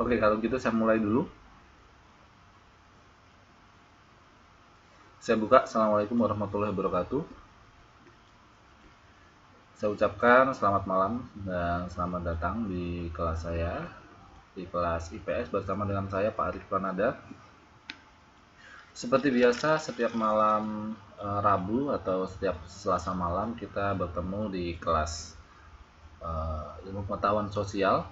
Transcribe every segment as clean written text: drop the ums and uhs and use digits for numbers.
Oke, kalau gitu saya mulai dulu. Saya buka. Assalamualaikum warahmatullahi wabarakatuh. Saya ucapkan selamat malam dan selamat datang di kelas saya, di kelas IPS bersama dengan saya Pak Arif Pranada. Seperti biasa, setiap malam Rabu atau setiap Selasa malam kita bertemu di kelas ilmu pengetahuan sosial.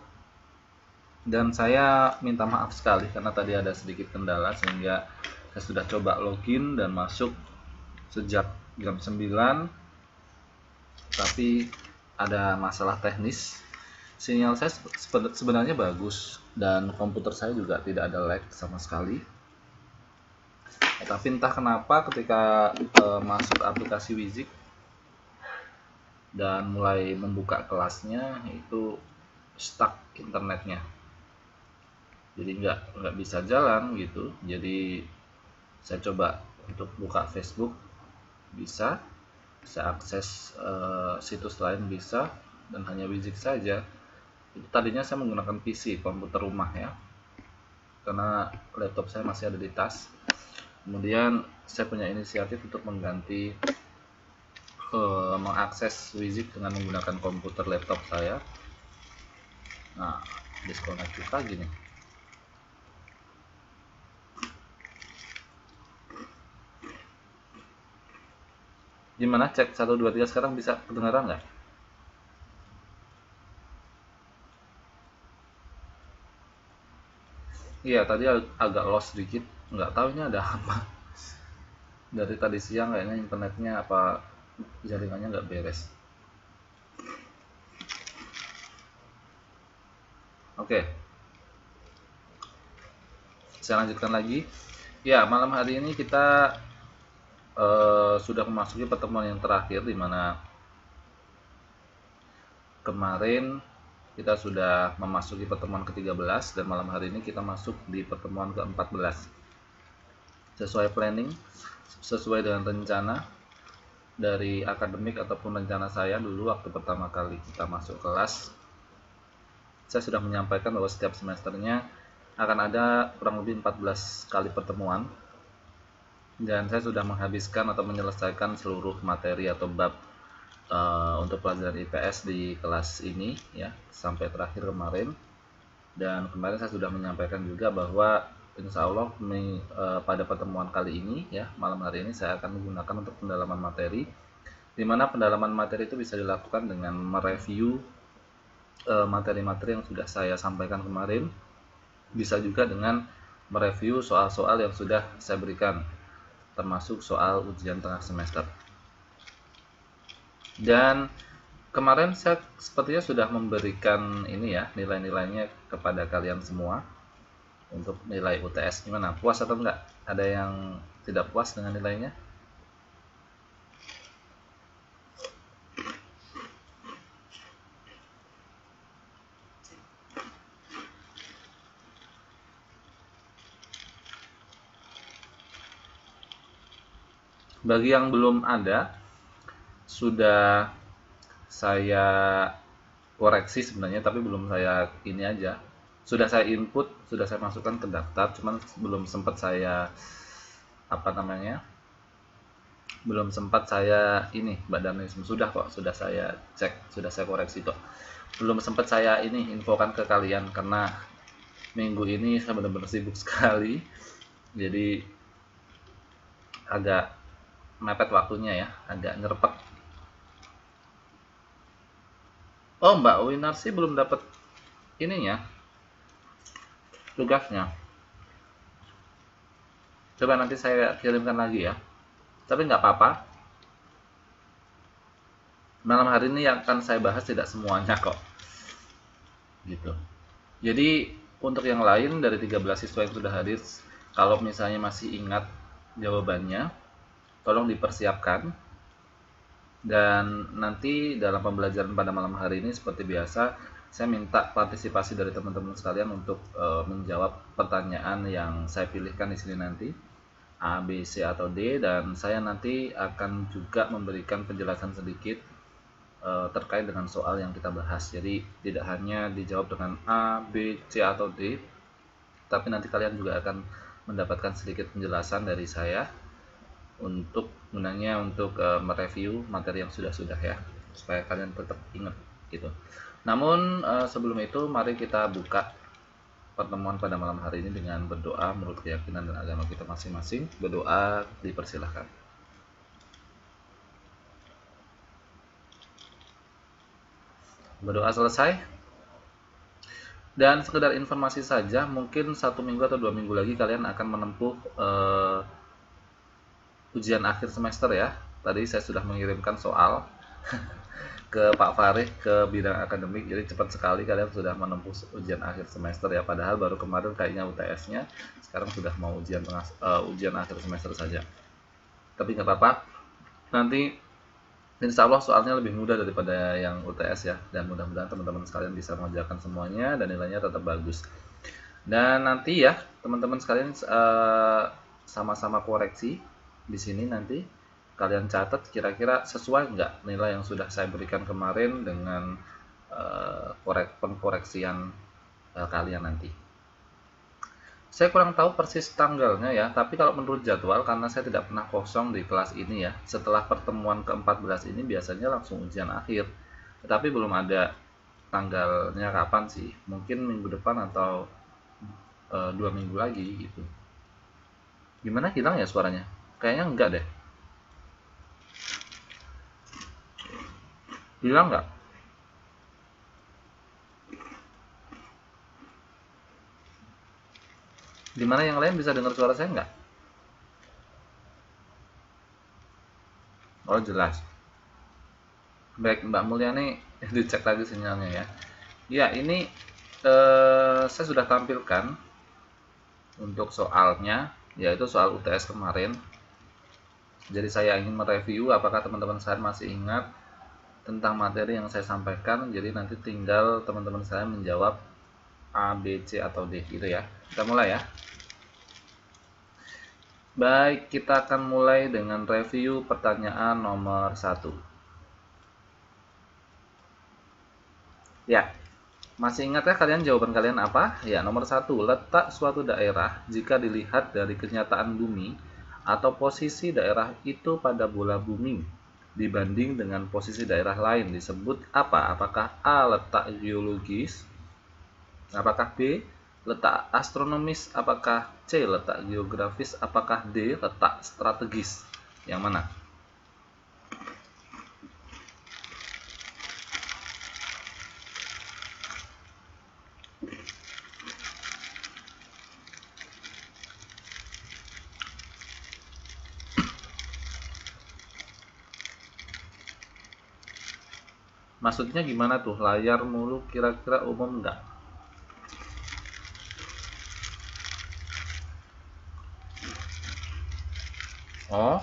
Dan saya minta maaf sekali karena tadi ada sedikit kendala sehingga saya sudah coba login dan masuk sejak jam 9, tapi ada masalah teknis. Sinyal saya sebenarnya bagus dan komputer saya juga tidak ada lag sama sekali. Tapi entah kenapa ketika masuk aplikasi Wizik dan mulai membuka kelasnya itu stuck internetnya. Jadi nggak bisa jalan gitu. Jadi saya coba untuk buka Facebook bisa, saya akses situs lain bisa, dan hanya Wizik saja. Itu tadinya saya menggunakan PC, komputer rumah ya, karena laptop saya masih ada di tas. Kemudian saya punya inisiatif untuk mengganti mengakses Wizik dengan menggunakan komputer laptop saya. Nah, disconnect lagi nih. Gimana cek 1 2 3 sekarang bisa kedengaran nggak? Iya, tadi agak lost sedikit, nggak tahu ini ada apa. Dari tadi siang kayaknya internetnya apa jaringannya nggak beres. Oke, saya lanjutkan lagi. Ya, malam hari ini kita sudah memasuki pertemuan yang terakhir, di mana kemarin kita sudah memasuki pertemuan ke-13 dan malam hari ini kita masuk di pertemuan ke-14. Sesuai planning, sesuai dengan rencana dari akademik ataupun rencana saya dulu waktu pertama kali kita masuk kelas, saya sudah menyampaikan bahwa setiap semesternya akan ada kurang lebih 14 kali pertemuan, dan saya sudah menghabiskan atau menyelesaikan seluruh materi atau bab untuk pelajaran IPS di kelas ini ya, sampai terakhir kemarin. Dan kemarin saya sudah menyampaikan juga bahwa insya Allah pada pertemuan kali ini ya, malam hari ini saya akan menggunakan untuk pendalaman materi, di mana pendalaman materi itu bisa dilakukan dengan mereview materi-materi yang sudah saya sampaikan kemarin, bisa juga dengan mereview soal-soal yang sudah saya berikan, termasuk soal ujian tengah semester. Dan kemarin saya sepertinya sudah memberikan ini ya, nilai-nilainya kepada kalian semua untuk nilai UTS. Gimana, puas atau enggak? Ada yang tidak puas dengan nilainya? Bagi yang belum ada, sudah saya koreksi sebenarnya, tapi belum saya ini aja. Sudah saya input, sudah saya masukkan ke daftar, cuman belum sempat saya apa namanya? Belum sempat saya ini, Mbak Danisme, sudah kok, sudah saya cek, sudah saya koreksi kok. Belum sempat saya ini infokan ke kalian karena minggu ini saya benar-benar sibuk sekali. Jadi agak mepet waktunya ya, agak nyerpet. Oh, Mbak Winarsi belum dapat ininya, tugasnya. Coba nanti saya kirimkan lagi ya. Tapi nggak apa-apa. Malam hari ini yang akan saya bahas tidak semuanya kok. Gitu. Jadi untuk yang lain dari 13 siswa yang sudah hadir, kalau misalnya masih ingat jawabannya, tolong dipersiapkan. Dan nanti dalam pembelajaran pada malam hari ini seperti biasa, saya minta partisipasi dari teman-teman sekalian untuk menjawab pertanyaan yang saya pilihkan di sini nanti, A, B, C, atau D, dan saya nanti akan juga memberikan penjelasan sedikit terkait dengan soal yang kita bahas. Jadi tidak hanya dijawab dengan A, B, C, atau D, tapi nanti kalian juga akan mendapatkan sedikit penjelasan dari saya untuk gunanya untuk mereview materi yang sudah-sudah ya, supaya kalian tetap ingat gitu. Namun sebelum itu mari kita buka pertemuan pada malam hari ini dengan berdoa menurut keyakinan dan agama kita masing-masing. Berdoa dipersilahkan. Berdoa selesai. Dan sekedar informasi saja, mungkin 1 minggu atau 2 minggu lagi kalian akan menempuh ujian akhir semester ya. Tadi saya sudah mengirimkan soal ke Pak Farid ke bidang akademik, jadi cepat sekali kalian sudah menempuh ujian akhir semester ya. Padahal baru kemarin kayaknya UTS-nya, sekarang sudah mau ujian akhir semester saja. Tapi nggak apa-apa, nanti insya Allah soalnya lebih mudah daripada yang UTS ya, dan mudah-mudahan teman-teman sekalian bisa mengerjakan semuanya dan nilainya tetap bagus. Dan nanti ya teman-teman sekalian sama-sama koreksi di sini, nanti kalian catat kira-kira sesuai nggak nilai yang sudah saya berikan kemarin dengan pengkoreksian kalian nanti. Saya kurang tahu persis tanggalnya ya, tapi kalau menurut jadwal, karena saya tidak pernah kosong di kelas ini ya, setelah pertemuan ke-14 ini biasanya langsung ujian akhir. Tetapi belum ada tanggalnya kapan sih, mungkin minggu depan atau 2 minggu lagi gitu. Gimana, hilang ya suaranya? Kayaknya enggak deh. Hilang nggak? Dimana yang lain bisa dengar suara saya nggak? Oh jelas. Baik Mbak Mulyani, dicek lagi sinyalnya ya. Ya ini saya sudah tampilkan untuk soalnya, yaitu soal UTS kemarin. Jadi saya ingin mereview apakah teman-teman saya masih ingat tentang materi yang saya sampaikan. Jadi nanti tinggal teman-teman saya menjawab A, B, C, atau D gitu ya. Kita mulai ya. Baik, kita akan mulai dengan review pertanyaan nomor 1. Ya, masih ingat ya kalian jawaban kalian apa? Ya, nomor 1, letak suatu daerah jika dilihat dari kenyataan bumi atau posisi daerah itu pada bola bumi dibanding dengan posisi daerah lain disebut apa? Apakah A, letak geologis? Apakah B, letak astronomis? Apakah C, letak geografis? Apakah D, letak strategis? Yang mana? Maksudnya gimana tuh? Layar mulu kira-kira umum nggak? Oh,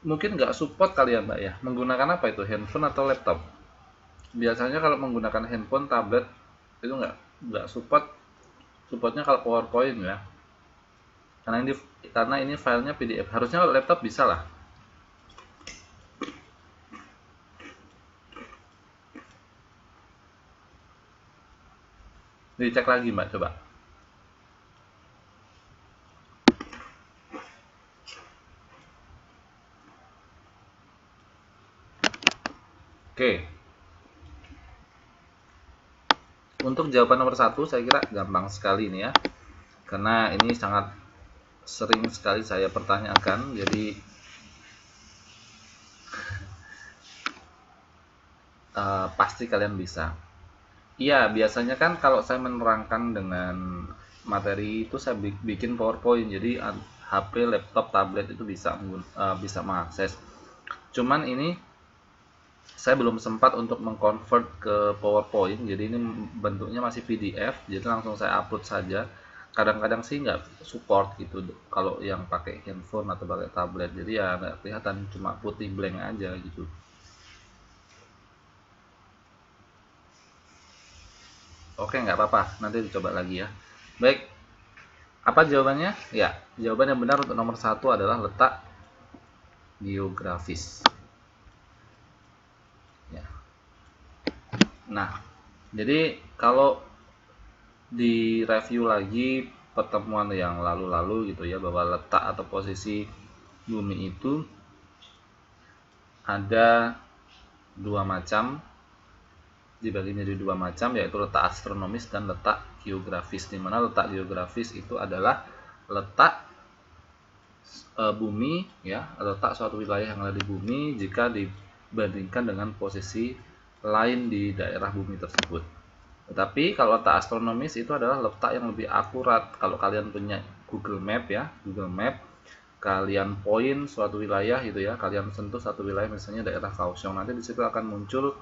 mungkin nggak support kali ya Mbak ya. Menggunakan apa itu? Handphone atau laptop? Biasanya kalau menggunakan handphone, tablet itu nggak support. Supportnya kalau PowerPoint ya. Karena ini filenya PDF. Harusnya kalau laptop bisa lah. Dicek lagi Mbak, coba. Oke. Untuk jawaban nomor 1 saya kira gampang sekali ini ya. Karena ini sangat sering sekali saya pertanyakan, jadi pasti kalian bisa. Iya, biasanya kan kalau saya menerangkan dengan materi itu saya bikin PowerPoint, jadi HP, laptop, tablet itu bisa mengakses. Cuman ini saya belum sempat untuk mengconvert ke PowerPoint, jadi ini bentuknya masih PDF, jadi langsung saya upload saja. Kadang-kadang sih nggak support gitu kalau yang pakai handphone atau pakai tablet, jadi ya nggak kelihatan, cuma putih blank aja gitu. Oke, nggak apa-apa, nanti dicoba lagi ya. Baik, apa jawabannya? Ya, jawaban yang benar untuk nomor 1 adalah letak geografis. Ya. Nah, jadi kalau direview lagi pertemuan yang lalu-lalu gitu ya, bahwa letak atau posisi bumi itu ada dua macam, dibagi menjadi dua macam, yaitu letak astronomis dan letak geografis. Di mana letak geografis itu adalah letak bumi ya, letak suatu wilayah yang ada di bumi jika dibandingkan dengan posisi lain di daerah bumi tersebut. Tetapi kalau letak astronomis itu adalah letak yang lebih akurat. Kalau kalian punya Google Map ya, Google Map, kalian point suatu wilayah gitu ya, kalian sentuh satu wilayah misalnya daerah Kaohsiung, nanti di situ akan muncul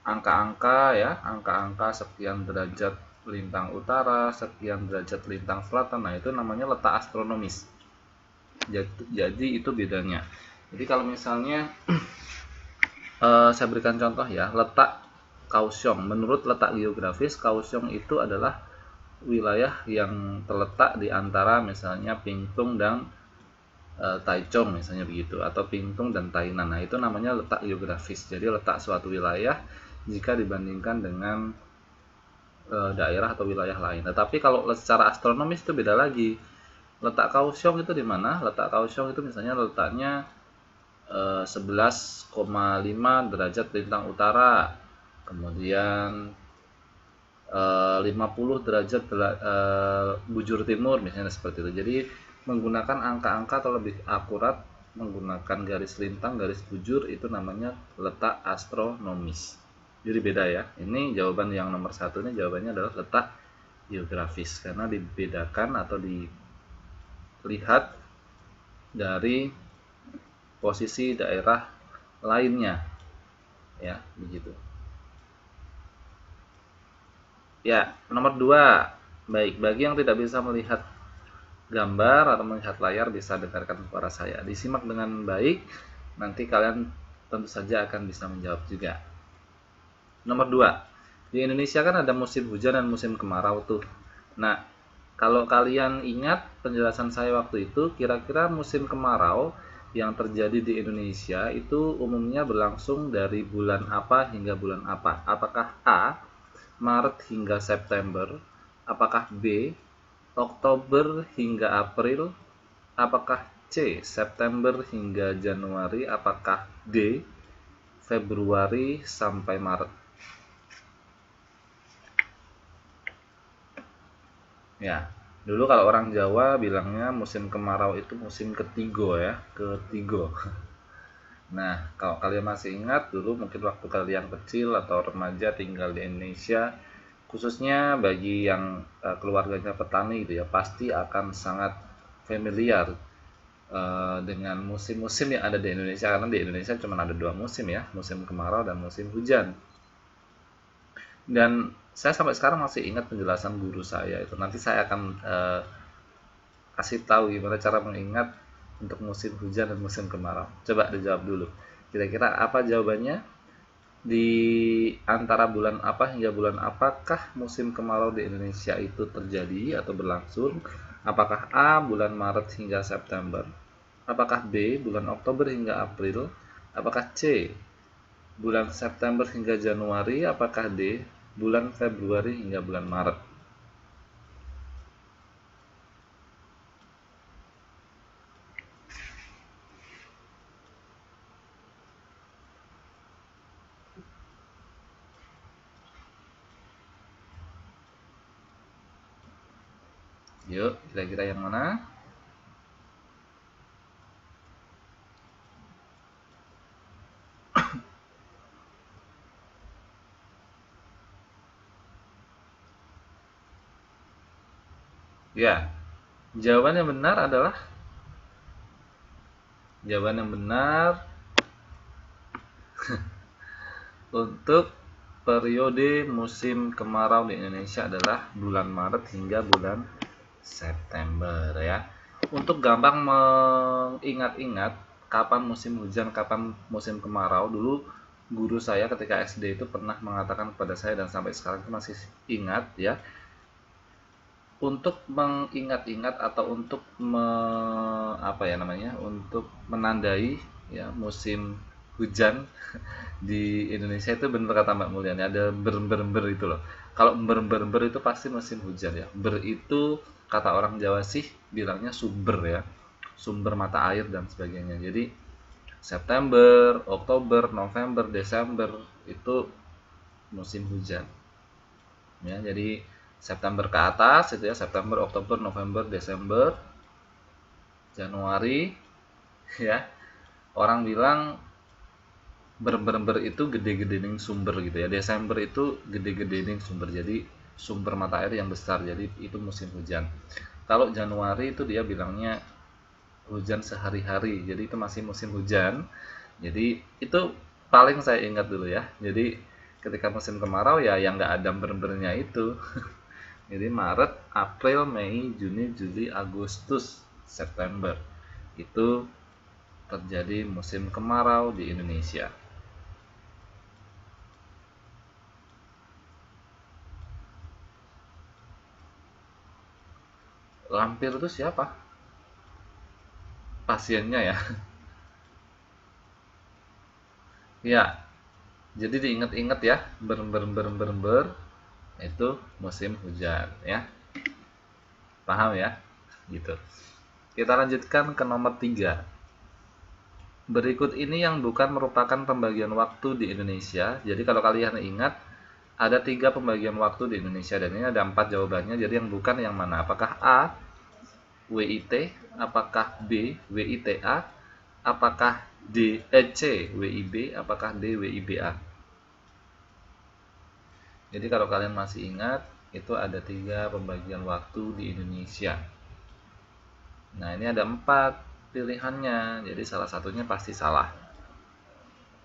angka-angka ya, angka-angka sekian derajat lintang utara, sekian derajat lintang selatan. Nah, itu namanya letak astronomis. Jadi itu bedanya. Jadi kalau misalnya saya berikan contoh ya, letak Kaohsiung. Menurut letak geografis, Kaohsiung itu adalah wilayah yang terletak di antara misalnya Pingtung dan Taichung misalnya begitu, atau Pingtung dan Tainan. Nah, itu namanya letak geografis. Jadi letak suatu wilayah jika dibandingkan dengan daerah atau wilayah lain. Tetapi kalau secara astronomis itu beda lagi. Letak Kaohsiung itu di mana? Letak Kaohsiung itu misalnya letaknya 11,5 derajat lintang utara, kemudian 50 derajat bujur timur misalnya seperti itu. Jadi menggunakan angka-angka atau lebih akurat menggunakan garis lintang, garis bujur, itu namanya letak astronomis. Jadi beda ya. Ini jawaban yang nomor satu, ini jawabannya adalah letak geografis, karena dibedakan atau dilihat dari posisi daerah lainnya ya, begitu. Ya, nomor 2. Baik, bagi yang tidak bisa melihat gambar atau melihat layar, bisa dengarkan suara saya. Disimak dengan baik, nanti kalian tentu saja akan bisa menjawab juga. Nomor 2. Di Indonesia kan ada musim hujan dan musim kemarau tuh. Nah, kalau kalian ingat penjelasan saya waktu itu, kira-kira musim kemarau yang terjadi di Indonesia itu umumnya berlangsung dari bulan apa hingga bulan apa? Apakah A, Maret hingga September? Apakah B, Oktober hingga April? Apakah C, September hingga Januari? Apakah D, Februari sampai Maret? Ya, dulu kalau orang Jawa bilangnya musim kemarau itu musim ketiga ya, ketiga. Nah, kalau kalian masih ingat dulu mungkin waktu kalian kecil atau remaja tinggal di Indonesia, khususnya bagi yang keluarganya petani gitu ya, pasti akan sangat familiar dengan musim-musim yang ada di Indonesia, karena di Indonesia cuma ada dua musim ya, musim kemarau dan musim hujan. Dan saya sampai sekarang masih ingat penjelasan guru saya itu. Nanti saya akan kasih tahu gimana cara mengingat untuk musim hujan dan musim kemarau. Coba dijawab dulu. Kira-kira apa jawabannya? Di antara bulan apa hingga bulan apakah musim kemarau di Indonesia itu terjadi atau berlangsung? Apakah A, bulan Maret hingga September? Apakah B, bulan Oktober hingga April? Apakah C, bulan September hingga Januari? Apakah D, bulan Februari hingga bulan Maret? Yuk, kira-kira yang mana? Ya, jawaban yang benar adalah untuk periode musim kemarau di Indonesia adalah bulan Maret hingga bulan September ya. Untuk gampang mengingat-ingat kapan musim hujan, kapan musim kemarau, dulu guru saya ketika SD itu pernah mengatakan kepada saya, dan sampai sekarang itu masih ingat ya. Untuk mengingat-ingat atau untuk untuk menandai ya musim hujan di Indonesia itu bener kata Mbak Mulyani, ada ber itu loh. Kalau ber itu pasti musim hujan ya. Ber itu kata orang Jawa sih bilangnya sumber ya, sumber mata air dan sebagainya. Jadi September, Oktober, November, Desember itu musim hujan ya. Jadi September ke atas itu ya, September, Oktober, November, Desember, Januari ya. Orang bilang ber itu gede-gede ning sumber gitu ya. Desember itu gede-gede ning sumber. Jadi sumber mata air yang besar. Jadi itu musim hujan. Kalau Januari itu dia bilangnya hujan sehari-hari. Jadi itu masih musim hujan. Jadi itu paling saya ingat dulu ya. Jadi ketika musim kemarau ya yang nggak ada ber-bernya itu. Jadi Maret, April, Mei, Juni, Juli, Agustus, September itu terjadi musim kemarau di Indonesia. Lampir itu siapa? Pasiennya ya. Ya, jadi diingat-ingat ya, ber itu musim hujan ya. Paham ya? Gitu. Kita lanjutkan ke nomor 3. Berikut ini yang bukan merupakan pembagian waktu di Indonesia. Jadi kalau kalian ingat, ada 3 pembagian waktu di Indonesia dan ini ada 4 jawabannya. Jadi yang bukan yang mana? Apakah A, WIT, apakah B, WITA, apakah C, WIB, apakah D, WIBA. Jadi kalau kalian masih ingat, itu ada 3 pembagian waktu di Indonesia. Nah ini ada 4 pilihannya, jadi salah satunya pasti salah.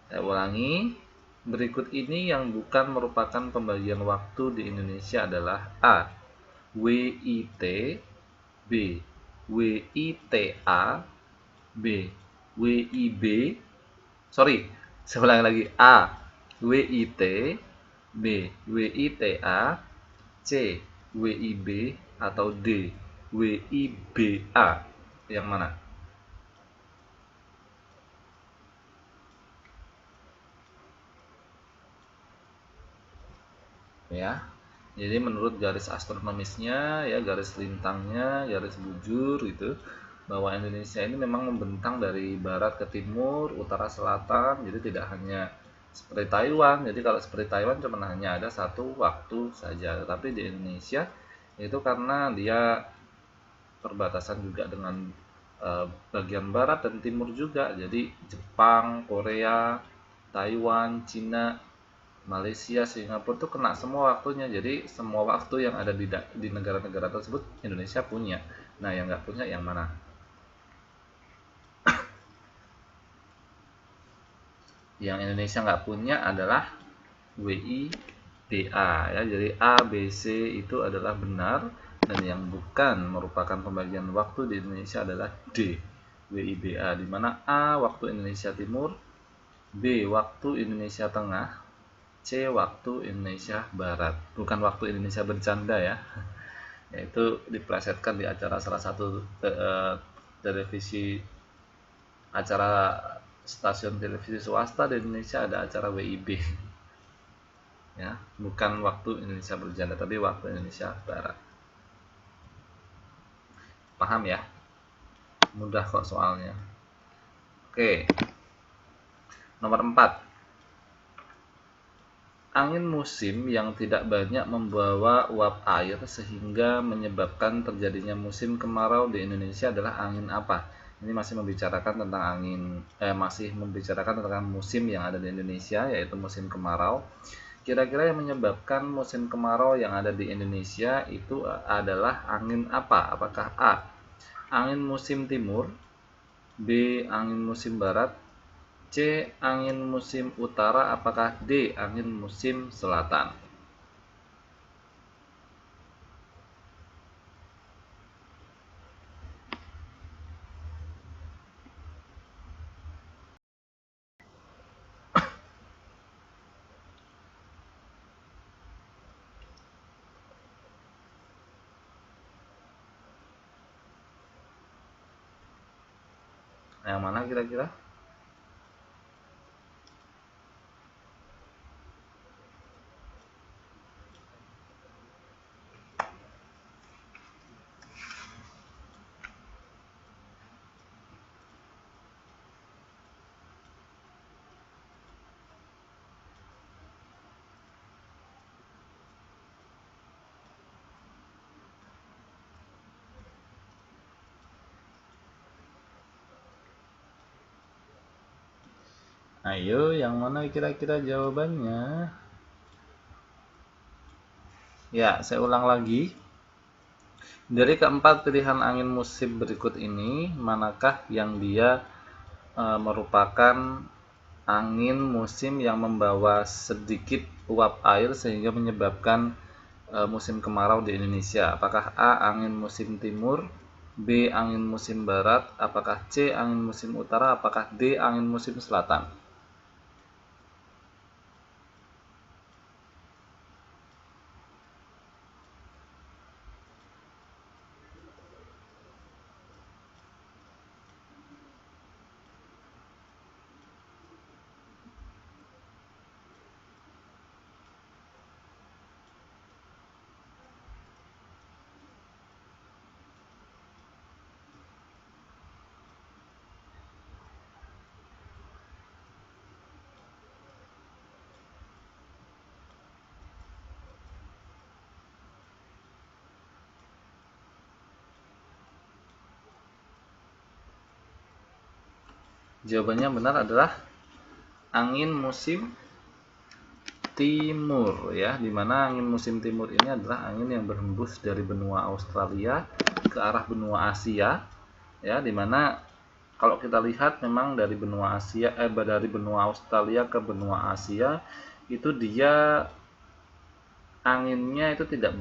Saya ulangi, berikut ini yang bukan merupakan pembagian waktu di Indonesia adalah A, WIT, B, WITA, B, WIB, sorry, saya ulangi lagi, A, WIT, B, WITA, C, WIB, atau D, WIBA. Yang mana? Ya, jadi menurut garis astronomisnya ya, garis lintangnya, garis bujur gitu, bahwa Indonesia ini memang membentang dari barat ke timur, utara selatan. Jadi tidak hanya seperti Taiwan. Jadi kalau seperti Taiwan cuma hanya ada satu waktu saja, tetapi di Indonesia itu karena dia perbatasan juga dengan bagian barat dan timur juga. Jadi Jepang, Korea, Taiwan, Cina, Malaysia, Singapura tuh kena semua waktunya. Jadi semua waktu yang ada di negara-negara tersebut Indonesia punya. Nah yang nggak punya yang mana? Yang Indonesia nggak punya adalah WIBA ya. Jadi A, B, C itu adalah benar, dan yang bukan merupakan pembagian waktu di Indonesia adalah D, WIBA, di mana A waktu Indonesia Timur, B waktu Indonesia Tengah, C waktu Indonesia Barat. Bukan waktu Indonesia bercanda ya. Yaitu diplesetkan di acara salah satu televisi, acara stasiun televisi swasta di Indonesia, ada acara WIB ya, bukan waktu Indonesia bercanda tapi waktu Indonesia Barat. Paham ya? Mudah kok soalnya. Oke, nomor 4. Angin musim yang tidak banyak membawa uap air sehingga menyebabkan terjadinya musim kemarau di Indonesia adalah angin apa? Ini masih membicarakan tentang masih membicarakan tentang musim yang ada di Indonesia, yaitu musim kemarau. Kira-kira yang menyebabkan musim kemarau yang ada di Indonesia itu adalah angin apa? Apakah A, angin musim timur, B, angin musim barat, C, angin musim utara, apakah D, angin musim selatan? Yang mana kira-kira? Ayo, yang mana kira-kira jawabannya? Ya, saya ulang lagi. Dari keempat pilihan angin musim berikut ini, manakah yang dia merupakan angin musim yang membawa sedikit uap air sehingga menyebabkan musim kemarau di Indonesia? Apakah A. angin musim timur, B. angin musim barat, apakah C. angin musim utara, apakah D. angin musim selatan? Jawabannya benar adalah angin musim timur, ya, dimana angin musim timur ini adalah angin yang berhembus dari benua Australia ke arah benua Asia, ya, dimana kalau kita lihat memang dari benua Asia dari benua Australia ke benua Asia itu dia anginnya itu tidak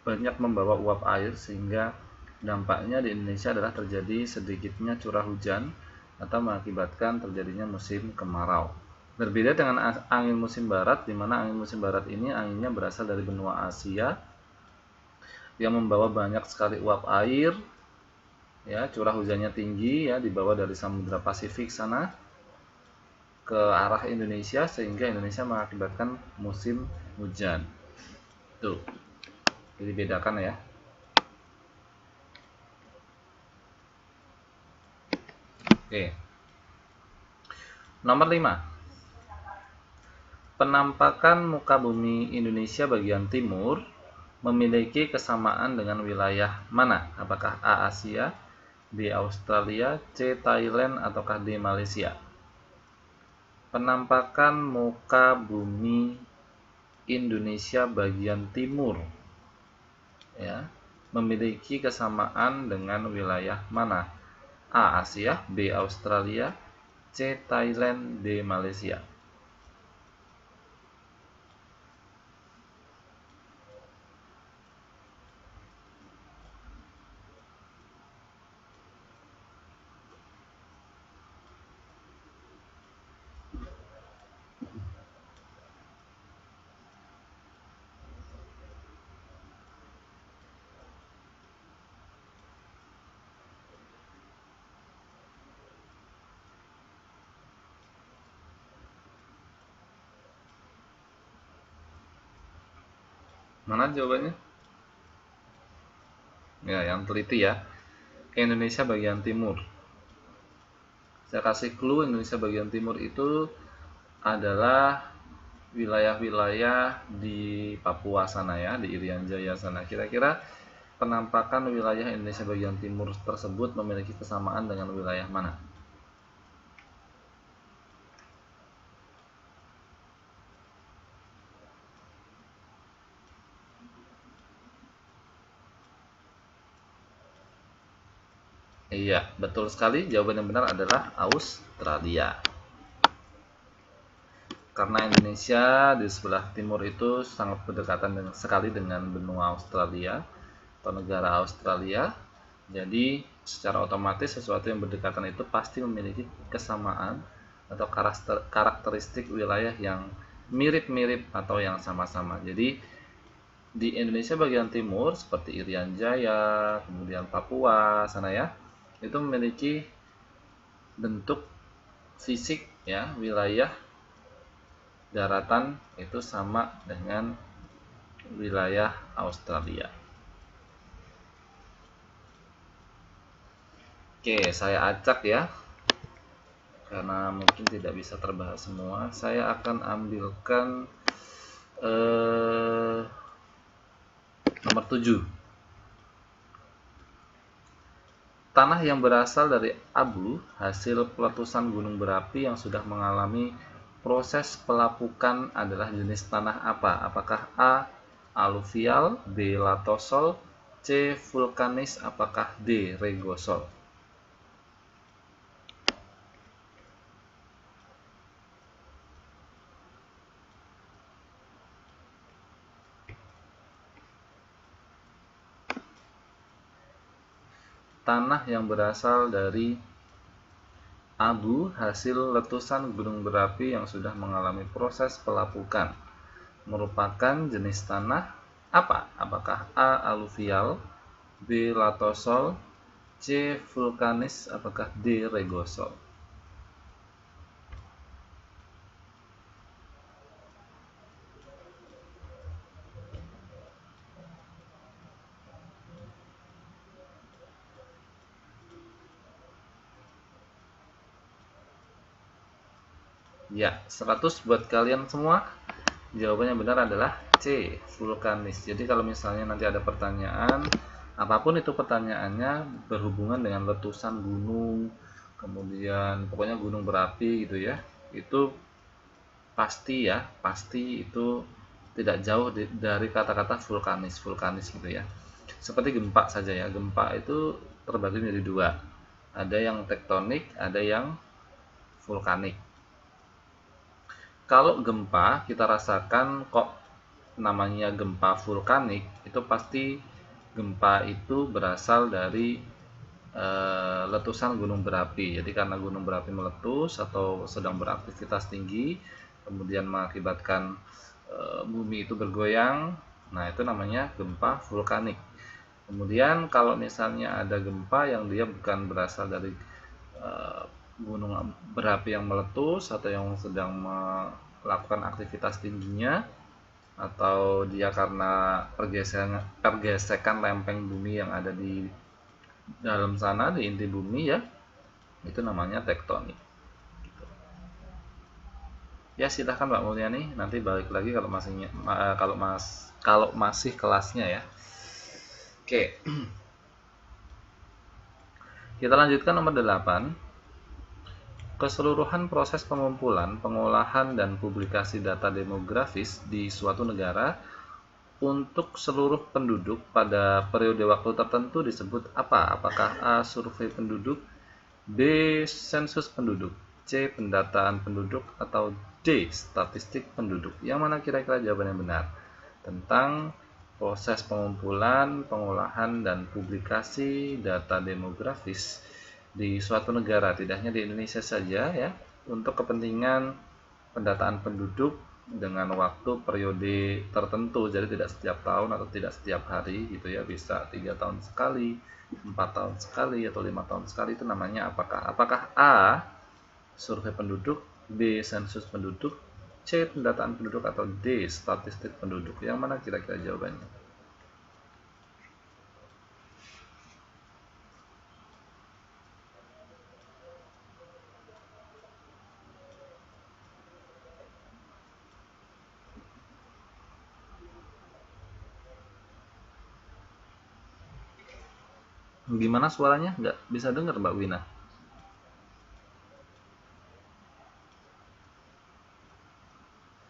banyak membawa uap air, sehingga dampaknya di Indonesia adalah terjadi sedikitnya curah hujan atau mengakibatkan terjadinya musim kemarau. Berbeda dengan angin musim barat, di mana angin musim barat ini anginnya berasal dari benua Asia yang membawa banyak sekali uap air, ya, curah hujannya tinggi, ya, dibawa dari Samudra Pasifik sana ke arah Indonesia sehingga Indonesia mengakibatkan musim hujan. Tuh, jadi bedakan ya. Oke. Nomor 5. Penampakan muka bumi Indonesia bagian timur memiliki kesamaan dengan wilayah mana? Apakah A. Asia, B. Australia, C. Thailand, ataukah D. Malaysia? Penampakan muka bumi Indonesia bagian timur, ya, memiliki kesamaan dengan wilayah mana? A. Asia, B. Australia, C. Thailand, D. Malaysia. Mana jawabannya? Ya, yang teliti ya. Indonesia bagian timur. Saya kasih clue, Indonesia bagian timur itu adalah wilayah-wilayah di Papua sana, ya, di Irian Jaya sana. Kira-kira penampakan wilayah Indonesia bagian timur tersebut memiliki kesamaan dengan wilayah mana? Iya, betul sekali. Jawaban yang benar adalah Australia. Karena Indonesia di sebelah timur itu sangat berdekatan sekali dengan benua Australia atau negara Australia. Jadi secara otomatis sesuatu yang berdekatan itu pasti memiliki kesamaan atau karakteristik wilayah yang mirip-mirip atau yang sama-sama. Jadi di Indonesia bagian timur seperti Irian Jaya, kemudian Papua sana, ya, itu memiliki bentuk fisik, ya, wilayah daratan itu sama dengan wilayah Australia. Oke, saya acak ya, karena mungkin tidak bisa terbahas semua. Saya akan ambilkan nomor 7. Tanah yang berasal dari abu hasil peletusan gunung berapi yang sudah mengalami proses pelapukan adalah jenis tanah apa? Apakah A. Aluvial, B. Latosol, C. Vulkanis, apakah D. Regosol? Tanah yang berasal dari abu hasil letusan gunung berapi yang sudah mengalami proses pelapukan merupakan jenis tanah apa? Apakah A. Aluvial, B. Latosol, C. Vulkanis, apakah D. Regosol? Ya, 100 buat kalian semua. Jawabannya benar adalah C. Vulkanis. Jadi kalau misalnya nanti ada pertanyaan, apapun itu pertanyaannya berhubungan dengan letusan gunung, kemudian pokoknya gunung berapi gitu ya, itu pasti itu tidak jauh dari kata-kata vulkanis gitu ya. Seperti gempa saja ya, gempa itu terbagi menjadi dua, ada yang tektonik, ada yang vulkanik. Kalau gempa kita rasakan kok namanya gempa vulkanik, itu pasti gempa itu berasal dari letusan gunung berapi. Jadi karena gunung berapi meletus atau sedang beraktivitas tinggi, kemudian mengakibatkan bumi itu bergoyang, nah itu namanya gempa vulkanik. Kemudian kalau misalnya ada gempa yang dia bukan berasal dari gunung berapi yang meletus atau yang sedang melakukan aktivitas tingginya, atau dia karena pergesekan lempeng bumi yang ada di dalam sana di inti bumi ya, itu namanya tektonik. Ya silahkan Mbak Mulyani, nanti balik lagi kalau masih kelasnya ya. Oke. Kita lanjutkan nomor 8. Keseluruhan proses pengumpulan, pengolahan, dan publikasi data demografis di suatu negara untuk seluruh penduduk pada periode waktu tertentu disebut apa? Apakah A. Survei penduduk, B. Sensus penduduk, C. Pendataan penduduk, atau D. Statistik penduduk? Yang mana kira-kira jawabannya benar? Tentang proses pengumpulan, pengolahan, dan publikasi data demografis di suatu negara, tidak hanya di Indonesia saja ya, untuk kepentingan pendataan penduduk dengan waktu periode tertentu, jadi tidak setiap tahun atau tidak setiap hari gitu ya, bisa 3 tahun sekali, 4 tahun sekali, atau 5 tahun sekali. Itu namanya apakah A. Survei penduduk, B. Sensus penduduk, C. Pendataan penduduk, atau D. Statistik penduduk? Yang mana kira-kira jawabannya? Gimana suaranya? Nggak bisa dengar Mbak Wina.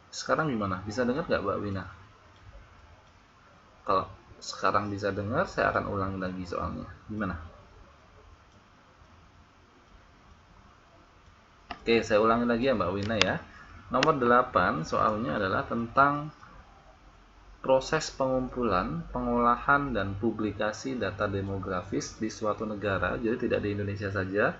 Sekarang gimana? Bisa dengar nggak Mbak Wina? Kalau sekarang bisa dengar, saya akan ulang lagi soalnya. Gimana? Oke, saya ulangi lagi ya Mbak Wina ya. Nomor 8 soalnya adalah tentang proses pengumpulan, pengolahan, dan publikasi data demografis di suatu negara, jadi tidak di Indonesia saja,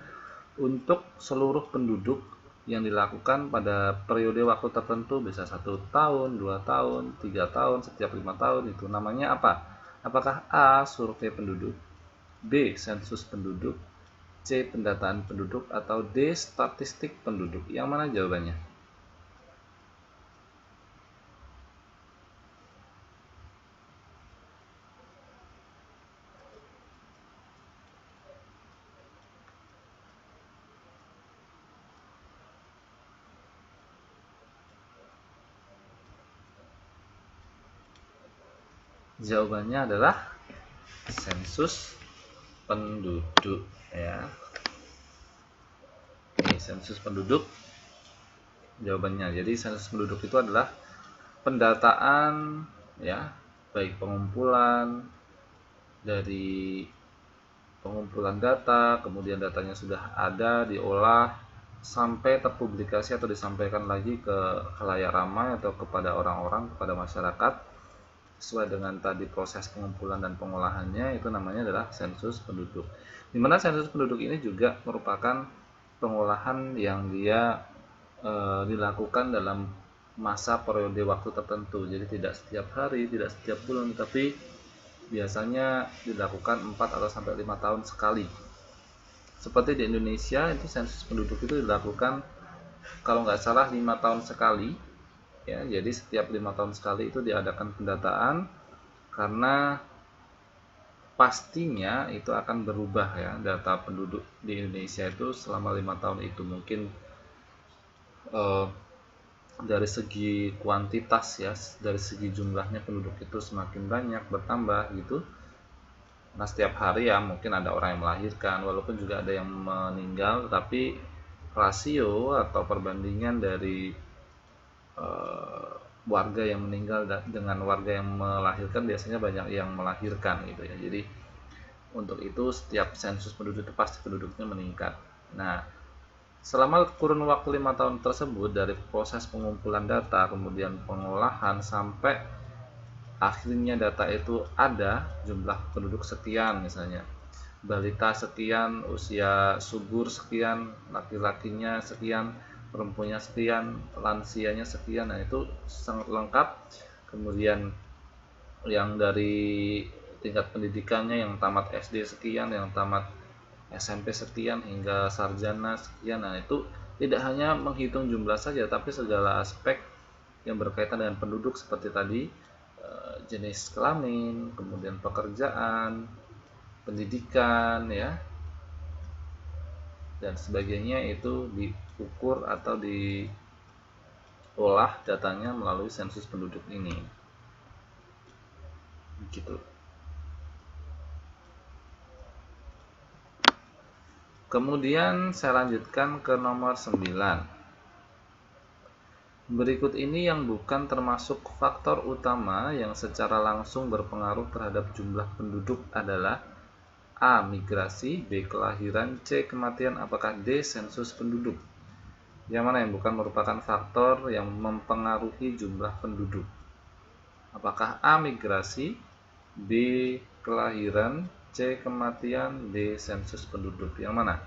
untuk seluruh penduduk yang dilakukan pada periode waktu tertentu, bisa 1 tahun, 2 tahun, 3 tahun, setiap 5 tahun. Itu namanya apa? Apakah A. Survei penduduk, B. Sensus penduduk, C. Pendataan penduduk, atau D. Statistik penduduk? Yang mana jawabannya? Jawabannya adalah sensus penduduk ya. Ini sensus penduduk jawabannya. Jadi sensus penduduk itu adalah pendataan ya, baik pengumpulan dari pengumpulan data, kemudian datanya sudah ada, diolah sampai terpublikasi atau disampaikan lagi ke khalayak ramai atau kepada orang-orang, kepada masyarakat sesuai dengan tadi proses pengumpulan dan pengolahannya. Itu namanya adalah sensus penduduk. Dimana sensus penduduk ini juga merupakan pengolahan yang dia dilakukan dalam masa periode waktu tertentu. Jadi tidak setiap hari, tidak setiap bulan, tapi biasanya dilakukan 4 atau sampai 5 tahun sekali. Seperti di Indonesia itu sensus penduduk itu dilakukan kalau nggak salah 5 tahun sekali ya. Jadi setiap 5 tahun sekali itu diadakan pendataan, karena pastinya itu akan berubah ya data penduduk di Indonesia itu selama 5 tahun itu. Mungkin dari segi kuantitas ya, dari segi jumlahnya penduduk itu semakin banyak, bertambah gitu. Nah setiap hari ya mungkin ada orang yang melahirkan, walaupun juga ada yang meninggal, tapi rasio atau perbandingan dari warga yang meninggal dengan warga yang melahirkan biasanya banyak yang melahirkan gitu ya. Jadi untuk itu setiap sensus penduduk itu pasti penduduknya meningkat. Nah selama kurun waktu 5 tahun tersebut, dari proses pengumpulan data, kemudian pengolahan, sampai akhirnya data itu ada, jumlah penduduk sekian misalnya, balita sekian, usia subur sekian, laki-lakinya sekian, perempuannya sekian, lansianya sekian. Nah itu sangat lengkap. Kemudian yang dari tingkat pendidikannya, yang tamat SD sekian, yang tamat SMP sekian, hingga sarjana sekian. Nah itu tidak hanya menghitung jumlah saja, tapi segala aspek yang berkaitan dengan penduduk seperti tadi, jenis kelamin, kemudian pekerjaan, pendidikan ya, dan sebagainya, itu diukur atau diolah datanya melalui sensus penduduk ini gitu. Kemudian saya lanjutkan ke nomor 9. Berikut ini yang bukan termasuk faktor utama yang secara langsung berpengaruh terhadap jumlah penduduk adalah: A. Migrasi, B. Kelahiran, C. Kematian. Apakah D. Sensus penduduk? Yang mana yang bukan merupakan faktor yang mempengaruhi jumlah penduduk? Apakah A. Migrasi, B. Kelahiran, C. Kematian, D. Sensus penduduk? Yang mana?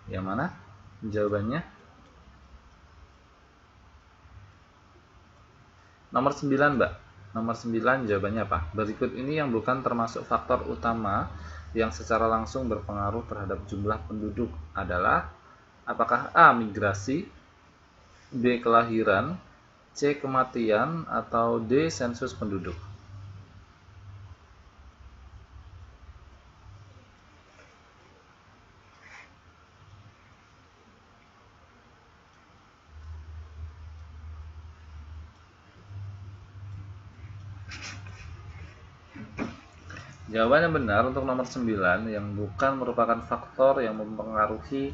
Yang mana jawabannya? Nomor 9, Mbak. Nomor 9 jawabannya apa? Berikut ini yang bukan termasuk faktor utama yang secara langsung berpengaruh terhadap jumlah penduduk adalah: apakah A. Migrasi, B. Kelahiran, C. Kematian, atau D. Sensus penduduk? Jawaban yang benar untuk nomor 9 yang bukan merupakan faktor yang mempengaruhi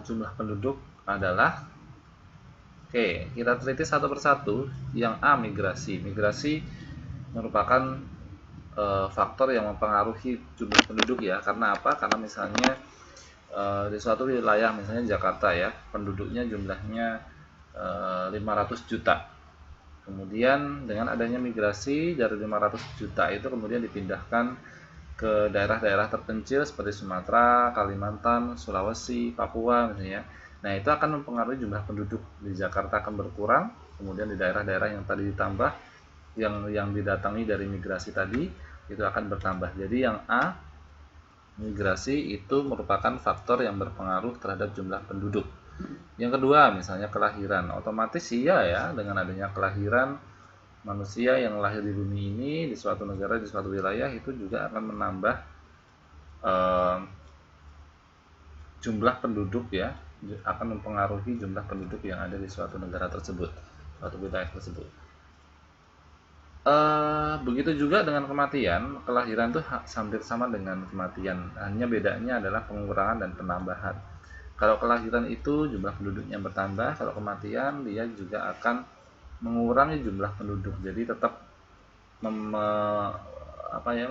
jumlah penduduk adalah, oke, kita teliti satu persatu. Yang A. Migrasi. Migrasi merupakan faktor yang mempengaruhi jumlah penduduk ya. Karena apa? Karena misalnya di suatu wilayah, misalnya Jakarta ya, penduduknya jumlahnya 500 juta. Kemudian dengan adanya migrasi dari 500 juta itu kemudian dipindahkan ke daerah-daerah terpencil seperti Sumatera, Kalimantan, Sulawesi, Papua misalnya. Nah, itu akan mempengaruhi jumlah penduduk di Jakarta akan berkurang, kemudian di daerah-daerah yang tadi ditambah, yang didatangi dari migrasi tadi itu akan bertambah. Jadi yang A, migrasi itu merupakan faktor yang berpengaruh terhadap jumlah penduduk. Yang kedua, misalnya kelahiran, otomatis iya ya, dengan adanya kelahiran manusia yang lahir di bumi ini di suatu negara, di suatu wilayah, itu juga akan menambah jumlah penduduk ya, akan mempengaruhi jumlah penduduk yang ada di suatu negara tersebut, suatu wilayah tersebut. Begitu juga dengan kematian, kelahiran itu hampir sama dengan kematian, hanya bedanya adalah pengurangan dan penambahan. Kalau kelahiran itu jumlah penduduknya bertambah, kalau kematian dia juga akan mengurangi jumlah penduduk. Jadi tetap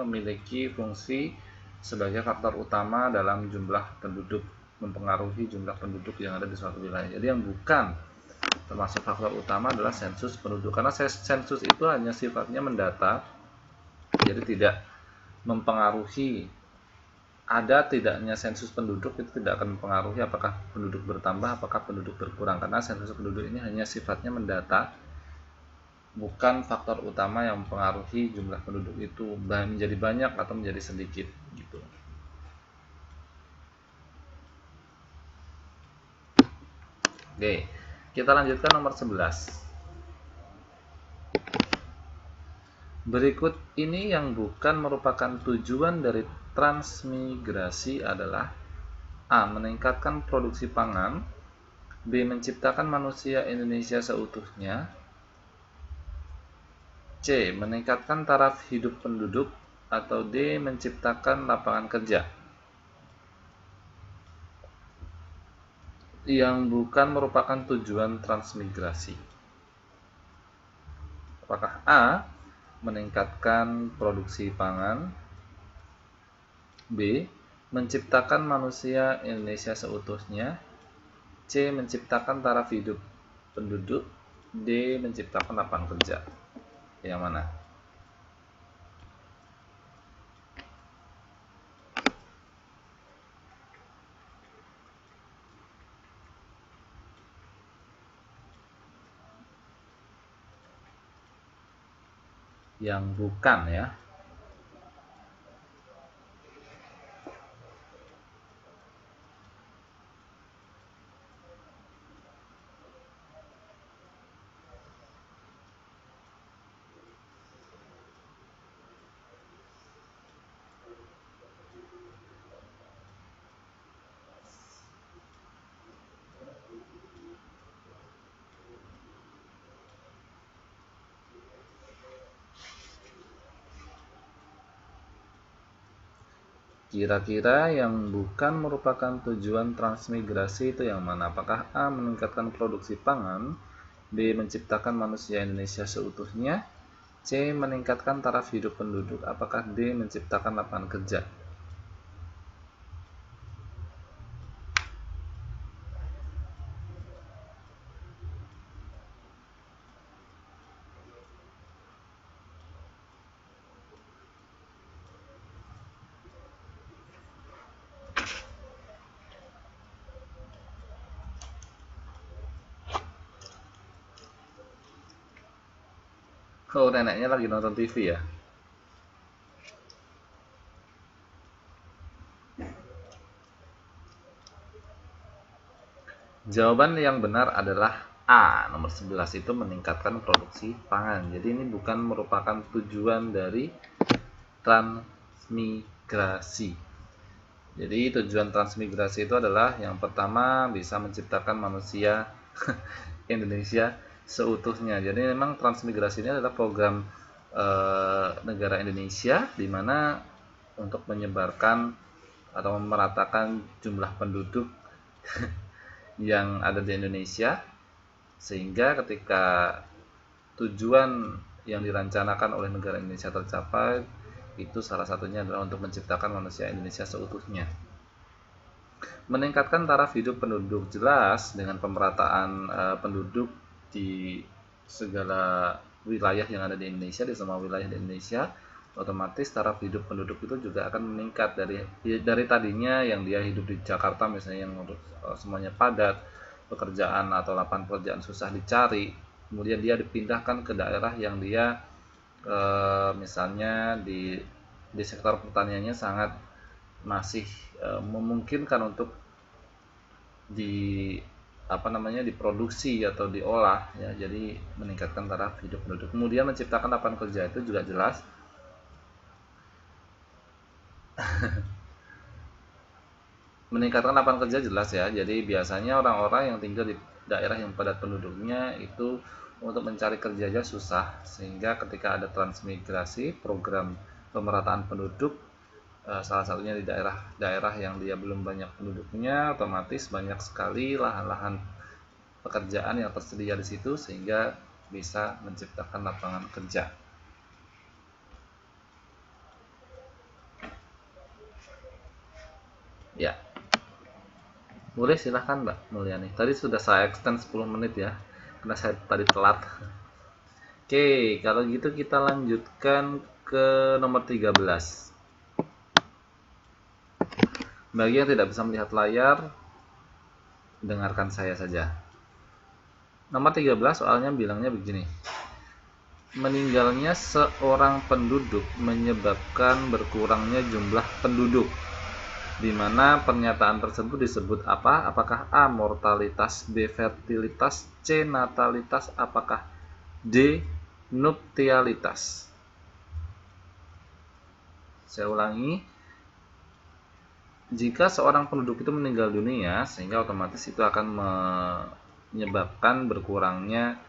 memiliki fungsi sebagai faktor utama dalam jumlah penduduk, mempengaruhi jumlah penduduk yang ada di suatu wilayah. Jadi yang bukan termasuk faktor utama adalah sensus penduduk, karena sensus itu hanya sifatnya mendata, jadi tidak mempengaruhi. Ada tidaknya sensus penduduk itu tidak akan mempengaruhi apakah penduduk bertambah, apakah penduduk berkurang, karena sensus penduduk ini hanya sifatnya mendata, bukan faktor utama yang mempengaruhi jumlah penduduk itu menjadi banyak atau menjadi sedikit gitu. Oke, kita lanjutkan nomor 11. Berikut ini yang bukan merupakan tujuan dari transmigrasi adalah A. Meningkatkan produksi pangan, B. Menciptakan manusia Indonesia seutuhnya, C. Meningkatkan taraf hidup penduduk, atau D. Menciptakan lapangan kerja. Yang bukan merupakan tujuan transmigrasi. Apakah A. Meningkatkan produksi pangan, B. Menciptakan manusia Indonesia seutuhnya, C. Menciptakan taraf hidup penduduk, D. Menciptakan lapangan kerja. Yang mana? Yang bukan ya. Kira-kira yang bukan merupakan tujuan transmigrasi itu yang mana? Apakah A. Meningkatkan produksi pangan, B. Menciptakan manusia Indonesia seutuhnya, C. Meningkatkan taraf hidup penduduk, apakah D. Menciptakan lapangan kerja? Oh, neneknya lagi nonton TV ya? Jawaban yang benar adalah A, nomor 11 itu meningkatkan produksi pangan. Jadi ini bukan merupakan tujuan dari transmigrasi. Jadi tujuan transmigrasi itu adalah yang pertama bisa menciptakan manusia Indonesia seutuhnya. Jadi memang transmigrasi ini adalah program negara Indonesia di mana untuk menyebarkan atau memeratakan jumlah penduduk yang ada di Indonesia, sehingga ketika tujuan yang dirancanakan oleh negara Indonesia tercapai, itu salah satunya adalah untuk menciptakan manusia Indonesia seutuhnya. Meningkatkan taraf hidup penduduk, jelas dengan pemerataan penduduk di segala wilayah yang ada di Indonesia, di semua wilayah di Indonesia, otomatis taraf hidup penduduk itu juga akan meningkat dari tadinya yang dia hidup di Jakarta misalnya, yang semuanya padat, pekerjaan atau lapangan pekerjaan susah dicari, kemudian dia dipindahkan ke daerah yang dia misalnya di sektor pertaniannya sangat masih memungkinkan untuk diproduksi atau diolah ya, jadi meningkatkan taraf hidup penduduk. Kemudian menciptakan lapangan kerja itu juga jelas meningkatkan lapangan kerja jelas ya. Jadi biasanya orang-orang yang tinggal di daerah yang padat penduduknya itu untuk mencari kerja aja susah, sehingga ketika ada transmigrasi, program pemerataan penduduk, salah satunya di daerah-daerah yang dia belum banyak penduduknya, otomatis banyak sekali lahan-lahan pekerjaan yang tersedia di situ sehingga bisa menciptakan lapangan kerja. Ya. Boleh, silahkan Mbak Mulyani. Tadi sudah saya extend 10 menit ya, karena saya tadi telat. Oke, kalau gitu kita lanjutkan ke nomor 13. Bagi yang tidak bisa melihat layar, dengarkan saya saja. Nomor 13 soalnya bilangnya begini. Meninggalnya seorang penduduk menyebabkan berkurangnya jumlah penduduk. Di mana pernyataan tersebut disebut apa? Apakah A. mortalitas, B. fertilitas, C. natalitas, apakah D. nuptialitas? Saya ulangi, jika seorang penduduk itu meninggal dunia, sehingga otomatis itu akan menyebabkan berkurangnya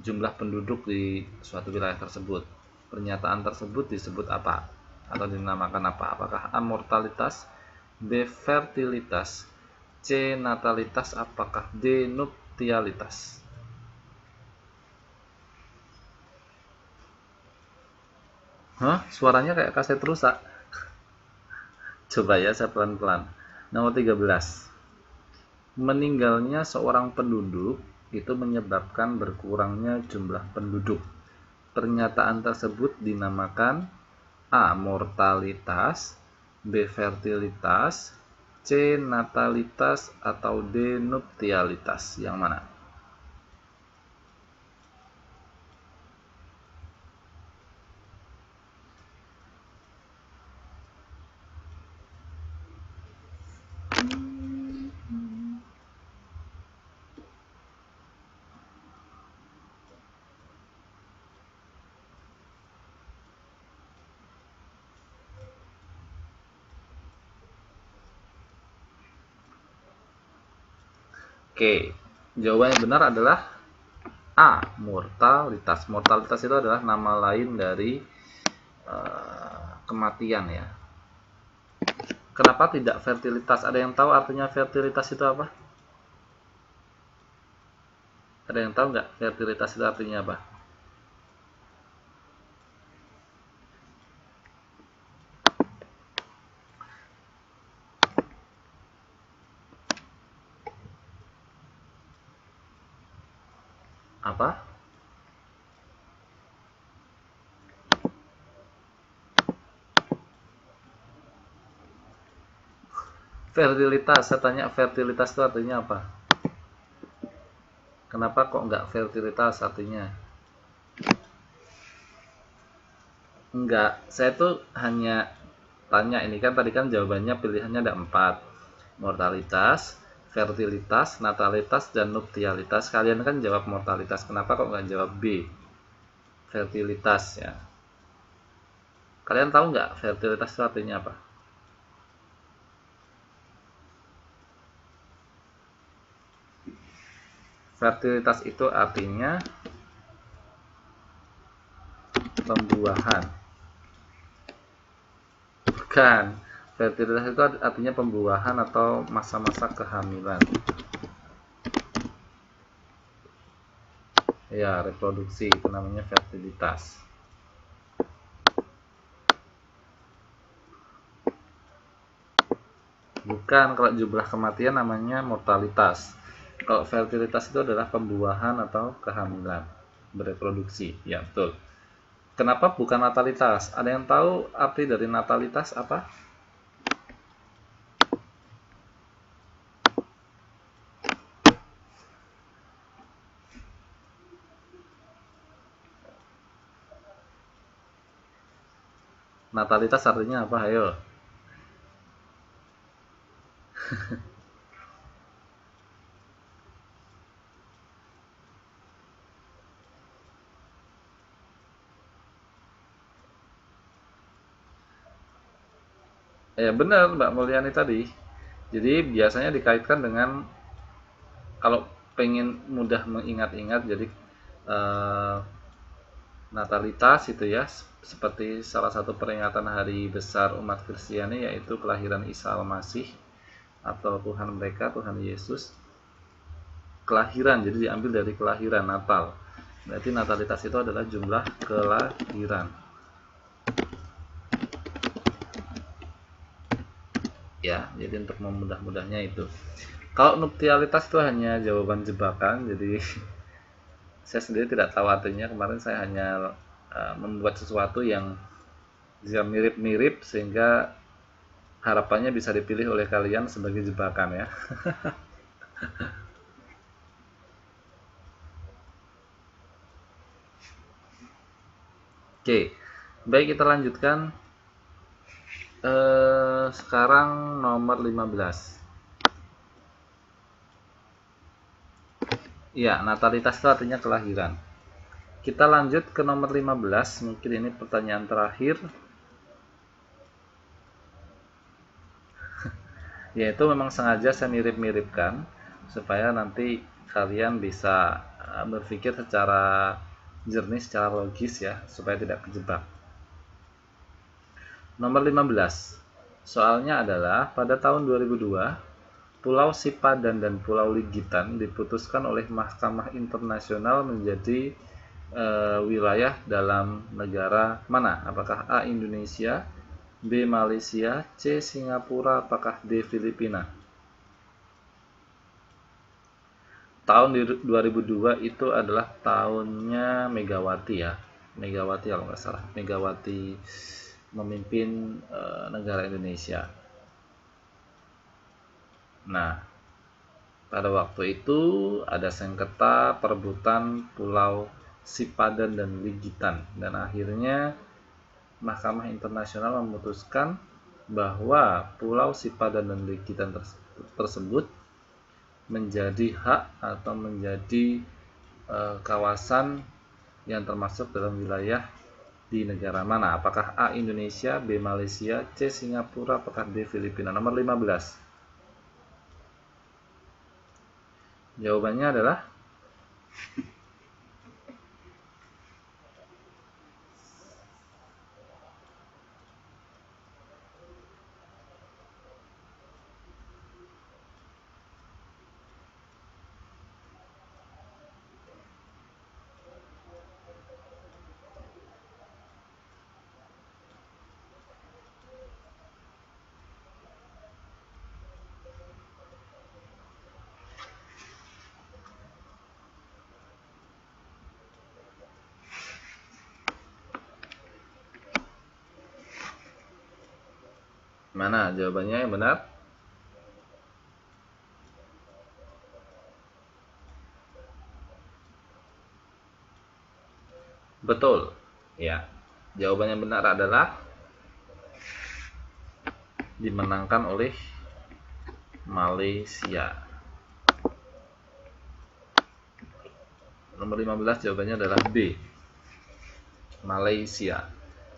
jumlah penduduk di suatu wilayah tersebut. Pernyataan tersebut disebut apa? Atau dinamakan apa? Apakah A. mortalitas, B. fertilitas, C. natalitas, apakah D. nuptialitas? Suaranya kayak kaset rusak. Coba ya, saya pelan-pelan. Nomor 13. Meninggalnya seorang penduduk itu menyebabkan berkurangnya jumlah penduduk. Pernyataan tersebut dinamakan A. mortalitas, B. fertilitas, C. natalitas, atau D. nuptialitas. Yang mana? Oke, jawaban yang benar adalah A. mortalitas. Mortalitas itu adalah nama lain dari kematian ya. Kenapa tidak fertilitas? Ada yang tahu artinya fertilitas itu apa? Ada yang tahu nggak fertilitas itu artinya apa? Apa? Fertilitas. Saya tanya fertilitas itu artinya apa? Kenapa kok nggak fertilitas artinya? Enggak, saya tuh hanya tanya, ini kan tadi kan jawabannya pilihannya ada 4. Mortalitas, fertilitas, natalitas, dan nuptialitas. Kalian kan jawab mortalitas. Kenapa kok nggak jawab B? Fertilitas ya. Kalian tahu nggak fertilitas itu artinya apa? Fertilitas itu artinya pembuahan. Bukan. Fertilitas itu artinya pembuahan atau masa-masa kehamilan. Ya, reproduksi itu namanya fertilitas. Bukan, kalau jumlah kematian namanya mortalitas. Kalau fertilitas itu adalah pembuahan atau kehamilan. bereproduksi. Ya, betul. Kenapa bukan natalitas? Ada yang tahu arti dari natalitas apa? Natalitas artinya apa? Ayo. Ya benar Mbak Mulyani tadi. Jadi biasanya dikaitkan dengan, kalau pengen mudah mengingat-ingat, jadi eh, natalitas itu ya seperti salah satu peringatan hari besar umat Kristiani, yaitu kelahiran Isa Al-Masih atau Tuhan mereka, Tuhan Yesus. Kelahiran, jadi diambil dari kelahiran, Natal. Berarti natalitas itu adalah jumlah kelahiran. Ya, jadi untuk memudah-mudahnya itu. Kalau nuptialitas itu hanya jawaban jebakan, jadi saya sendiri tidak tahu artinya. Kemarin saya hanya membuat sesuatu yang bisa mirip-mirip sehingga harapannya bisa dipilih oleh kalian sebagai jebakan ya. Oke, baik, kita lanjutkan. Sekarang nomor 15. Ya, natalitas itu artinya kelahiran. Kita lanjut ke nomor 15, mungkin ini pertanyaan terakhir. Yaitu memang sengaja saya mirip-miripkan supaya nanti kalian bisa berpikir secara jernih, secara logis ya, supaya tidak kejebak. Nomor 15. Soalnya adalah pada tahun 2002, Pulau Sipadan dan Pulau Ligitan diputuskan oleh Mahkamah Internasional menjadi wilayah dalam negara mana? Apakah A. Indonesia, B. Malaysia, C. Singapura, apakah D. Filipina? Tahun 2002 itu adalah tahunnya Megawati ya. Megawati kalau nggak salah. Megawati memimpin negara Indonesia. Nah, pada waktu itu ada sengketa perebutan Pulau Sipadan dan Ligitan, dan akhirnya Mahkamah Internasional memutuskan bahwa Pulau Sipadan dan Ligitan tersebut menjadi hak atau menjadi kawasan yang termasuk dalam wilayah di negara mana? Apakah A. Indonesia, B. Malaysia, C. Singapura, apakah D. Filipina? Nomor 15. Jawabannya adalah mana jawabannya yang benar? Betul. Ya. Jawaban yang benar adalah dimenangkan oleh Malaysia. Nomor 15 jawabannya adalah B. Malaysia.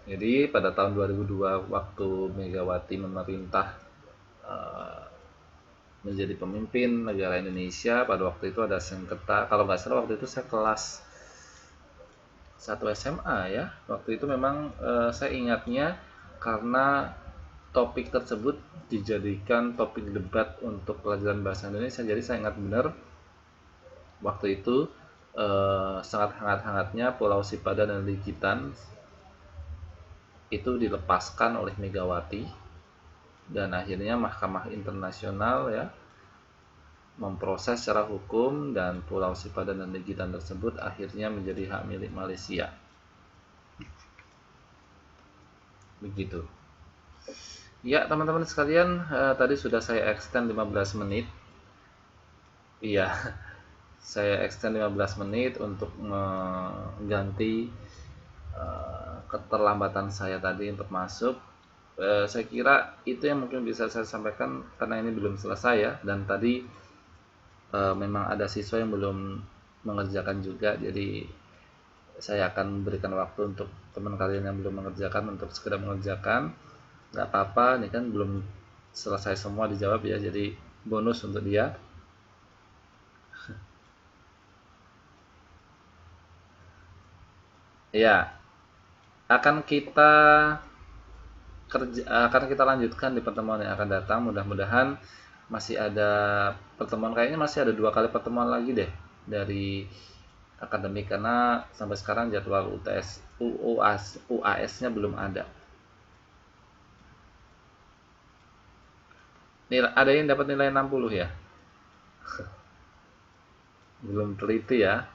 Jadi pada tahun 2002 waktu Megawati memerintah menjadi pemimpin negara Indonesia, pada waktu itu ada sengketa, kalau nggak salah waktu itu saya kelas 1 SMA ya. Waktu itu memang saya ingatnya karena topik tersebut dijadikan topik debat untuk pelajaran bahasa Indonesia, jadi saya ingat benar waktu itu sangat hangat-hangatnya Pulau Sipadan dan Ligitan itu dilepaskan oleh Megawati, dan akhirnya Mahkamah Internasional ya memproses secara hukum dan Pulau Sipadan dan Legitan tersebut akhirnya menjadi hak milik Malaysia. Begitu. Ya, teman-teman sekalian, tadi sudah saya extend 15 menit. Iya, saya extend 15 menit untuk mengganti keterlambatan saya tadi untuk masuk. Saya kira itu yang mungkin bisa saya sampaikan karena ini belum selesai ya, dan tadi memang ada siswa yang belum mengerjakan juga, jadi saya akan berikan waktu untuk teman kalian yang belum mengerjakan untuk segera mengerjakan. Nggak apa-apa, ini kan belum selesai semua dijawab ya, jadi bonus untuk dia. Ya, akan kita lanjutkan di pertemuan yang akan datang. Mudah-mudahan masih ada pertemuan, kayaknya masih ada 2 kali pertemuan lagi deh dari akademik, karena sampai sekarang jadwal UAS-nya belum ada. Ada yang dapat nilai 60 ya? Belum teliti ya.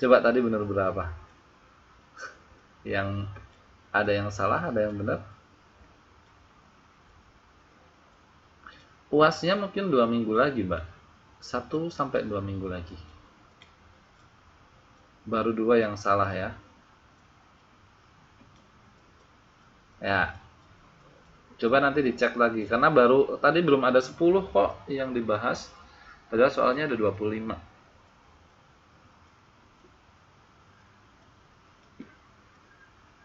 Coba tadi benar berapa? Yang ada yang salah, ada yang benar. UASnya mungkin 2 minggu lagi, Mbak. 1 sampai 2 minggu lagi. Baru 2 yang salah ya. Ya. Coba nanti dicek lagi karena baru tadi belum ada 10 kok yang dibahas. Padahal soalnya ada 25.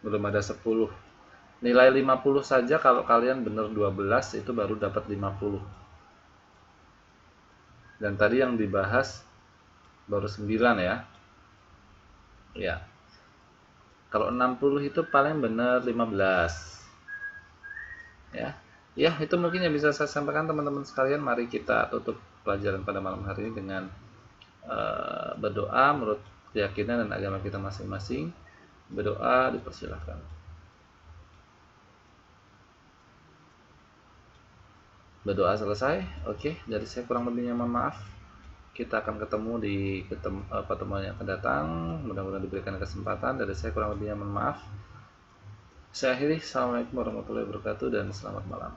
Belum ada 10. Nilai 50 saja kalau kalian benar 12 itu baru dapat 50. Dan tadi yang dibahas baru 9 ya. Ya. Kalau 60 itu paling benar 15. Ya. Ya, itu mungkin yang bisa saya sampaikan teman-teman sekalian. Mari kita tutup pelajaran pada malam hari ini dengan berdoa menurut keyakinan dan agama kita masing-masing. Berdoa dipersilahkan. Berdoa selesai. Oke, dari saya kurang lebihnya mohon maaf. Kita akan ketemu di pertemuan yang akan datang. Mudah-mudahan diberikan kesempatan. Dari saya kurang lebihnya mohon maaf. Saya akhiri. Assalamualaikum warahmatullahi wabarakatuh dan selamat malam.